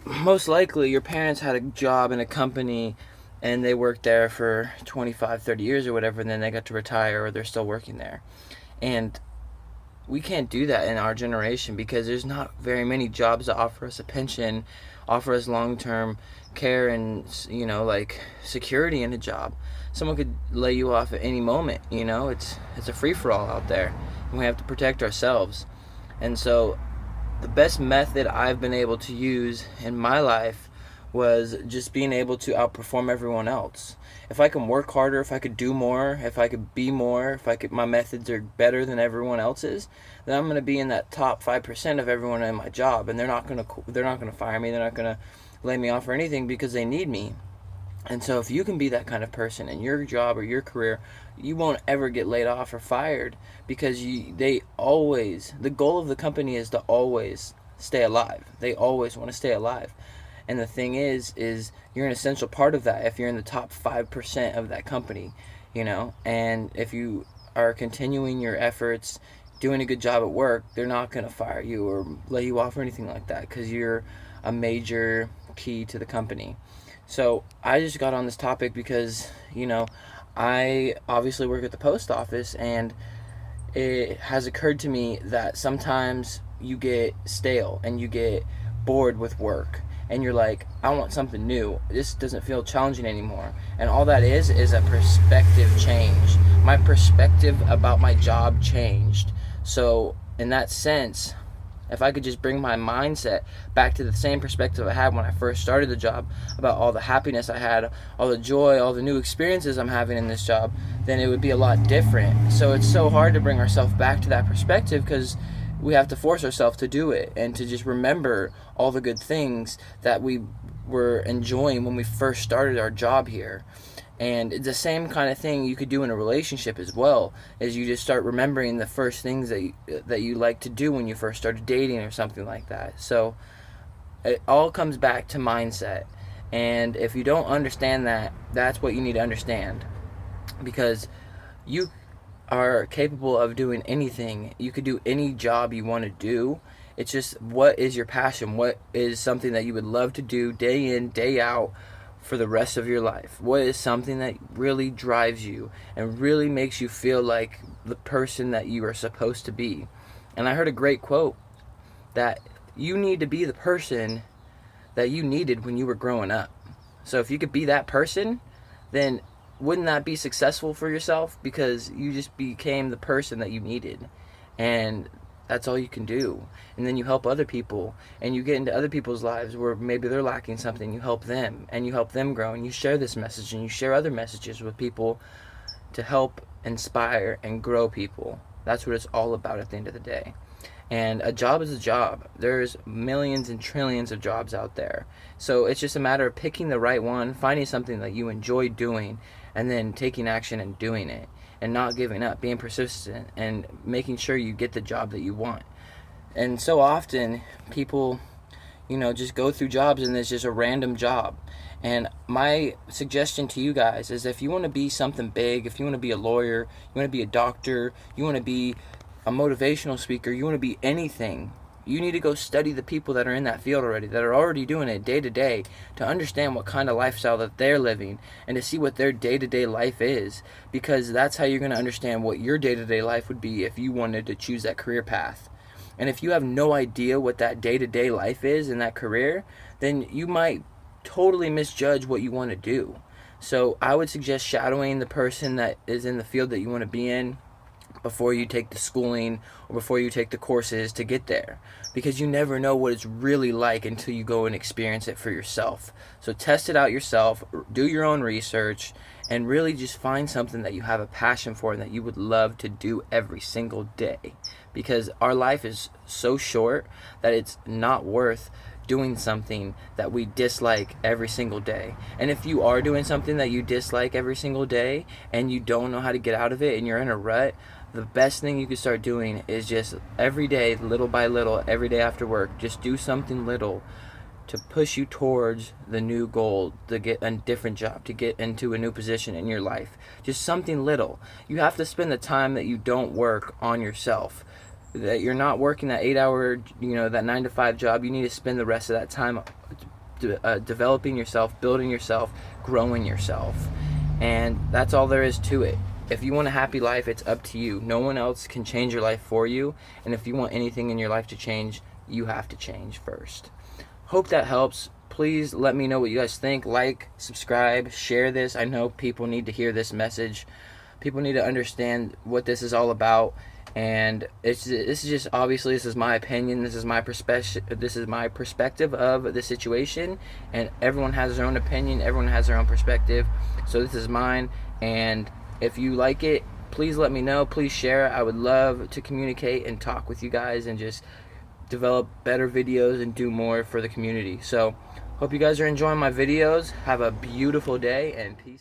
most likely your parents had a job in a company and they worked there for 25, 30 years or whatever, and then they got to retire or they're still working there. And we can't do that in our generation because there's not very many jobs that offer us a pension, offer us long-term care and, like security in a job. Someone could lay you off at any moment. It's a free-for-all out there, and we have to protect ourselves. And so the best method I've been able to use in my life was just being able to outperform everyone else. If I can work harder, if I could do more, if I could be more, my methods are better than everyone else's, then I'm going to be in that top 5% of everyone in my job, and they're not going to fire me, they're not going to lay me off or anything because they need me. And so if you can be that kind of person in your job or your career, you won't ever get laid off or fired because the goal of the company is to always stay alive. They always want to stay alive. And the thing is you're an essential part of that if you're in the top 5% of that company. And if you are continuing your efforts, doing a good job at work, they're not going to fire you or lay you off or anything like that because you're a major key to the company. So I just got on this topic because, I obviously work at the post office, and it has occurred to me that sometimes you get stale and you get bored with work. And you're like, I want something new. This doesn't feel challenging anymore. And all that is a perspective change. My perspective about my job changed. So, in that sense, if I could just bring my mindset back to the same perspective I had when I first started the job, about all the happiness I had, all the joy, all the new experiences I'm having in this job, then it would be a lot different. So it's so hard to bring ourselves back to that perspective because we have to force ourselves to do it and to just remember all the good things that we were enjoying when we first started our job here. And it's the same kind of thing you could do in a relationship as well, is you just start remembering the first things that you like to do when you first started dating or something like that. So it all comes back to mindset. And if you don't understand that, that's what you need to understand. Because you are capable of doing anything. You could do any job you want to do. It's just, what is your passion? What is something that you would love to do day in, day out for the rest of your life? What is something that really drives you and really makes you feel like the person that you are supposed to be? And I heard a great quote that you need to be the person that you needed when you were growing up. So if you could be that person, then wouldn't that be successful for yourself? Because you just became the person that you needed. And that's all you can do. And then you help other people, and you get into other people's lives where maybe they're lacking something. You help them, and you help them grow, and you share this message, and you share other messages with people to help inspire and grow people. That's what it's all about at the end of the day. And a job is a job. There's millions and trillions of jobs out there. So it's just a matter of picking the right one, finding something that you enjoy doing, and then taking action and doing it. And not giving up, being persistent, and making sure you get the job that you want. And so often, people, just go through jobs and it's just a random job. And my suggestion to you guys is, if you want to be something big, if you want to be a lawyer, you want to be a doctor, you want to be a motivational speaker, you want to be anything, you need to go study the people that are in that field already, that are already doing it day to day, to understand what kind of lifestyle that they're living and to see what their day-to-day life is, because that's how you're going to understand what your day-to-day life would be if you wanted to choose that career path. And if you have no idea what that day-to-day life is in that career, then you might totally misjudge what you want to do. So I would suggest shadowing the person that is in the field that you want to be in before you take the schooling or before you take the courses to get there, because you never know what it's really like until you go and experience it for yourself. So test it out yourself, do your own research, and really just find something that you have a passion for and that you would love to do every single day, because our life is so short that it's not worth doing something that we dislike every single day. And if you are doing something that you dislike every single day and you don't know how to get out of it and you're in a rut, the best thing you can start doing is just every day, little by little, every day after work, just do something little to push you towards the new goal, to get a different job, to get into a new position in your life. Just something little. You have to spend the time that you don't work on yourself. That you're not working that 8 hour, that 9 to 5 job. You need to spend the rest of that time developing yourself, building yourself, growing yourself. And that's all there is to it. If you want a happy life, it's up to you. No one else can change your life for you. And if you want anything in your life to change, you have to change first. Hope that helps. Please let me know what you guys think. Like, subscribe, share this. I know people need to hear this message. People need to understand what this is all about. And this is just, obviously, this is my opinion. This is my perspective. This is my perspective of the situation. And everyone has their own opinion. Everyone has their own perspective. So this is mine. And if you like it, please let me know. Please share it. I would love to communicate and talk with you guys and just develop better videos and do more for the community. So hope you guys are enjoying my videos. Have a beautiful day and peace.